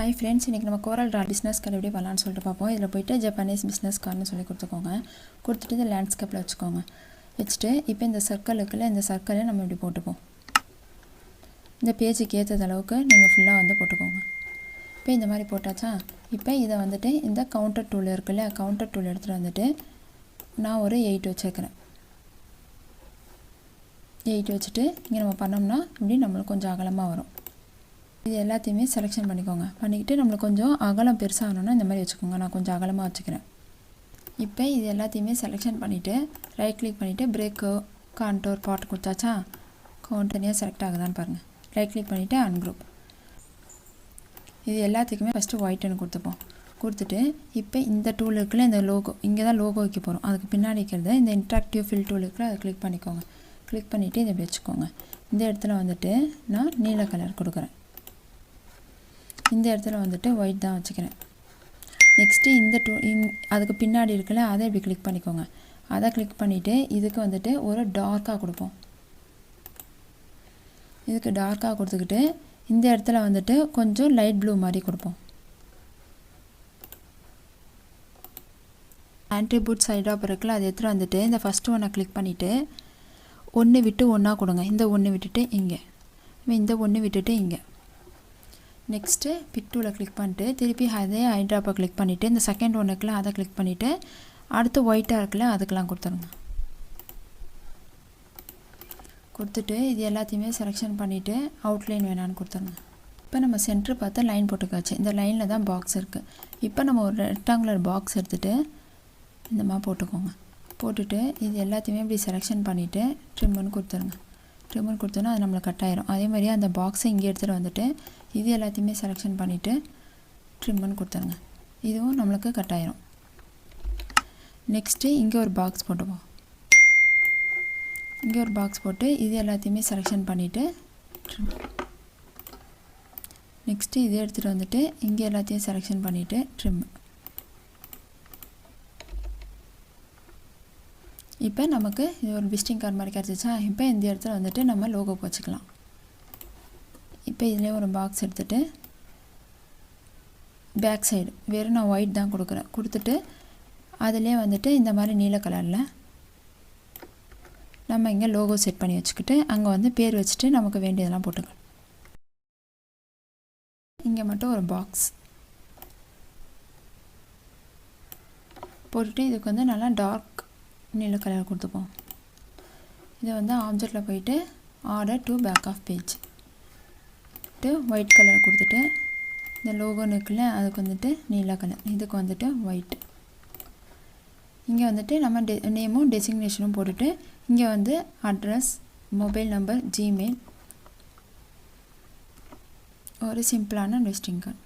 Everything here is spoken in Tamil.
Hi friends, இன்னைக்கு நம்ம Coreldraw business card எப்படி பண்ணலாம்னு சொல்லிட்டு பாப்போம். இதல போய்ட்டு ஜப்பானீஸ் business cardனு சொல்லி கொடுத்துக்கோங்க. கொடுத்துட்டு இந்த லேண்ட்ஸ்கேப்ல வச்சுக்கோங்க. வச்சிட்டு இப்போ இந்த சர்க்கிள் இருக்குல இந்த சர்க்கிளை நம்ம இப்படி போட்டுப்போம். இந்த பேஜுக்கு ஏத்த அளவுக்கு நீங்க ஃபுல்லா வந்து போட்டுக்கோங்க. இப்போ இந்த மாதிரி போட்டாச்சா? இப்போ இத வந்துட்டு இந்த கவுண்டர் டூல் இருக்குல கவுண்டர் டூல் எடுத்துட்டு வந்துட்டு நான் ஒரு 8 வச்சிருக்கேன். 8 வச்சிட்டு இங்க நம்ம பண்ணோம்னா இப்படி நமக்கு கொஞ்சம் அகலமா வரும். இது எல்லாத்தையுமே செலக்ஷன் பண்ணிக்கோங்க. பண்ணிக்கிட்டு நம்மளுக்கு கொஞ்சம் அகலம் பெருசாகணும்னா இந்த மாதிரி வச்சுக்கோங்க. நான் கொஞ்சம் அகலமாக வச்சுக்கிறேன். இப்போ இது எல்லாத்தையுமே செலக்ஷன் பண்ணிவிட்டு ரைட் கிளிக் பண்ணிவிட்டு பிரேக்கு கான்டோர் பாட் கொடுத்தாச்சா? கவுண்டனியாக செலக்ட் ஆகுதான்னு பாருங்கள். ரைட் கிளிக் பண்ணிவிட்டு அன்குரூப். இது எல்லாத்துக்குமே ஃபஸ்ட்டு ஒயிட்னு கொடுத்துப்போம். கொடுத்துட்டு இப்போ இந்த டூல் இருக்குல்ல இந்த லோகோ இங்கே தான் லோகோ வைக்க போகிறோம். அதுக்கு பின்னாடி இருக்கிறது இந்த இன்ட்ராக்டிவ் ஃபில் டூல் இருக்குல்ல அதை கிளிக் பண்ணிக்கோங்க. கிளிக் பண்ணிவிட்டு இதை வச்சுக்கோங்க. இந்த இடத்துல வந்துட்டு நான் நீல கலர் கொடுக்குறேன். இந்த இடத்துல வந்துட்டு ஒயிட் தான் வச்சுக்கிறேன். நெக்ஸ்ட்டு இந்த அதுக்கு பின்னாடி இருக்குல்ல அதை இப்படி கிளிக் பண்ணிக்கோங்க. அதை கிளிக் பண்ணிவிட்டு இதுக்கு வந்துட்டு ஒரு டார்க்காக கொடுப்போம். இதுக்கு டார்க்காக கொடுத்துக்கிட்டு இந்த இடத்துல வந்துட்டு கொஞ்சம் லைட் ப்ளூ மாதிரி கொடுப்போம். ஆட்ரிபியூட் சைட் ஆப் இருக்குல்ல அது எடுத்துகிட்டு வந்துட்டு இந்த ஃபஸ்ட்டு ஒன்றை கிளிக் பண்ணிவிட்டு ஒன்று விட்டு ஒன்றா கொடுங்க. இந்த ஒன்று விட்டுட்டு இங்கே, இந்த ஒன்று விட்டுட்டு இங்கே. நெக்ஸ்ட்டு பிக் டூவில் கிளிக் பண்ணிட்டு திருப்பி அதே ஐட்ராப்பை கிளிக் பண்ணிவிட்டு இந்த செகண்ட் ஒன்று இருக்குல்ல அதை கிளிக் பண்ணிவிட்டு அடுத்து ஒயிட்டாக இருக்குல்ல அதுக்கெலாம் கொடுத்துருங்க. கொடுத்துட்டு இது எல்லாத்தையுமே செலெக்ஷன் பண்ணிவிட்டு அவுட்லைன் வேணான்னு கொடுத்துருங்க. இப்போ நம்ம சென்டர் பார்த்து லைன் போட்டுக்காச்சு. இந்த லைனில் தான் பாக்ஸ் இருக்குது. இப்போ நம்ம ஒரு ரெக்டாங்குலர் பாக்ஸ் எடுத்துகிட்டு இந்த மாதிரி போட்டுக்கோங்க. போட்டுட்டு இது எல்லாத்தையுமே இப்படி செலெக்ஷன் பண்ணிவிட்டு ட்ரிம்முன்னு கொடுத்துருங்க. ட்ரிம்மர் கொடுத்தோன்னா அது நம்மளுக்கு கட் ஆயிரும். அதே மாதிரியே அந்த பாக்ஸை இங்கே எடுத்துகிட்டு வந்துட்டு இது எல்லாத்தையுமே செலெக்ஷன் பண்ணிவிட்டு ட்ரிம்மர்னு கொடுத்துருங்க. இதுவும் நம்மளுக்கு கட் ஆயிரும். நெக்ஸ்ட்டு இங்கே ஒரு பாக்ஸ் போட்டுப்போம். இங்கே ஒரு பாக்ஸ் போட்டு இது எல்லாத்தையுமே செலெக்ஷன் பண்ணிவிட்டு ட்ரிம். நெக்ஸ்ட்டு இதை எடுத்துகிட்டு வந்துட்டு இங்கே எல்லாத்தையும் செலெக்ஷன் பண்ணிவிட்டு ட்ரிம். இப்போ நமக்கு இது ஒரு விசிட்டிங் கார்டு மாதிரி கிடச்சிச்சா? இப்போ இந்த இடத்துல வந்துட்டு நம்ம லோகோ வச்சுக்கலாம். இப்போ இதிலே ஒரு பாக்ஸ் எடுத்துகிட்டு பேக் சைடு வெறும் நான் ஒயிட் தான் கொடுக்குறேன். கொடுத்துட்டு அதிலே வந்துட்டு இந்த மாதிரி நீல கலரில் நம்ம இங்கே லோகோ செட் பண்ணி வச்சுக்கிட்டு அங்கே வந்து பேர் வச்சுட்டு நமக்கு வேண்டியதெல்லாம் போட்டுக்கலாம். இங்கே மட்டும் ஒரு பாக்ஸ் போட்டுட்டு இதுக்கு வந்து நல்லா டார்க் நீல கலர் கொடுத்துப்போம். இதை வந்து ஆப்ஜெக்டில் போயிட்டு order to back of page white colour கொடுத்துட்டு இந்த லோகோன்னு இருக்குல்ல அதுக்கு வந்துட்டு நீல கலர், இதுக்கு வந்துட்டு ஒயிட். இங்கே வந்துட்டு நம்ம நேமும் டெசிக்னேஷனும் போட்டுட்டு இங்கே வந்து அட்ரஸ், மொபைல் நம்பர், ஜிமெயில், ஒரு சிம்பிளான விசிட்டிங் கார்டு.